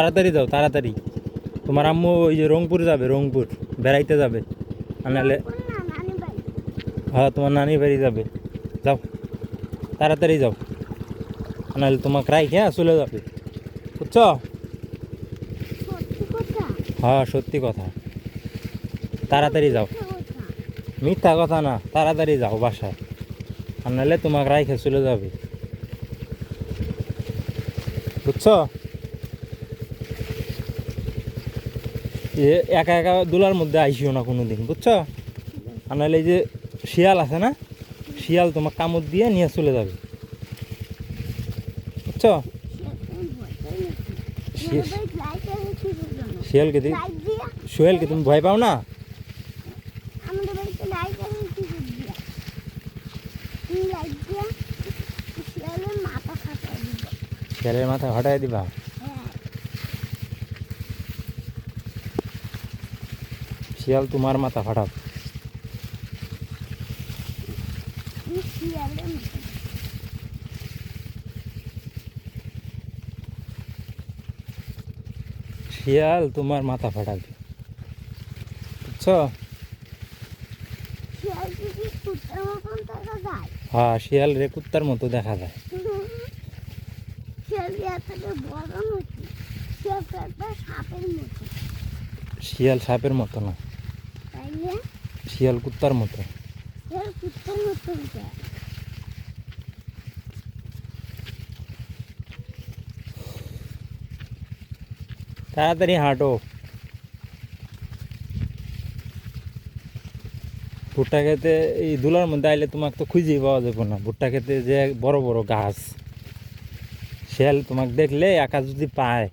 তাড়াতাড়ি যাও তাড়াতাড়ি। তোমার আম্মু ওই যে রংপুর যাবে, রংপুর বেড়াইতে যাবে। আর নাহলে হ্যাঁ তোমার নানি বাড়ি যাবে। যাও তাড়াতাড়ি যাও, আর নাহলে তোমাকে রাইখে চলে যাবে, বুঝছো? হ্যাঁ সত্যি কথা, তাড়াতাড়ি যাও। মিথ্যা কথা না, তাড়াতাড়ি যাও বাসায়, আর নাহলে তোমাকে রাইখে চলে যাবে, বুঝছো? একা একা দুলার মধ্যে আইসিও না কোনো দিন, বুঝছো? আর নাহলে এই যে শিয়াল আছে না, শিয়াল তোমার কামড় দিয়ে নিয়ে চলে যাবে, বুঝছো? শিয়ালকে তুমি ভয় পাও না? শিয়ালের মাথা হটাই দিবা? শিয়াল তোমার মাথা ফাটাবে। শিয়াল তোমার মাথা ফাটাবে, বুঝছো? হ্যাঁ শিয়াল রে কুত্তার মতো দেখা যায়। শিয়াল সাপের মতো না, শিয়াল কুত্তার মতো। তাড়াতাড়ি হাঁটো। ভুট্টা খেতে এই দুলার মধ্যে আইলে তোমাকে তো খুঁজেই পাওয়া যাবে না। ভুট্টা খেতে যে বড় বড় গাছ, শিয়াল তোমাকে দেখলে একা যদি পায়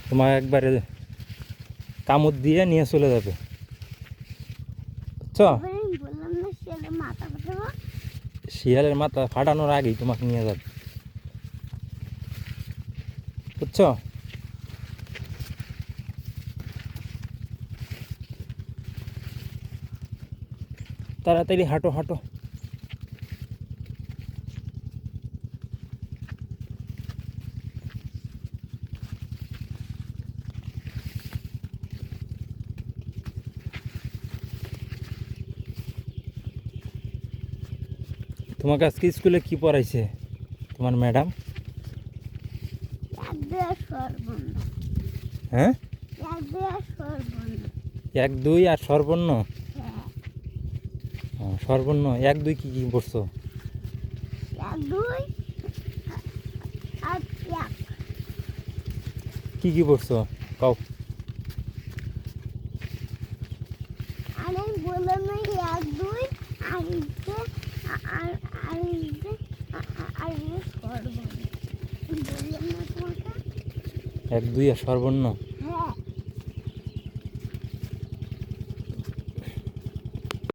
তোমাকে একবারে কামড় দিয়ে নিয়ে চলে যাবে, বুঝছো? শিয়ালের মাথা ফাটানোর আগেই তোমাকে নিয়ে যাবে, বুঝছো? তাড়াতাড়ি হাঁটো হাঁটো। তোমাকে আজকে স্কুলে কি পড়াইছে তোমার ম্যাডাম? হ্যাঁ এক দুই আর সর্বর্ণ। সর্বর্ণ এক দুই কি কি পড়ছো? কি কি পড়ছো কও? এক দুই আর সর্বর্ণ।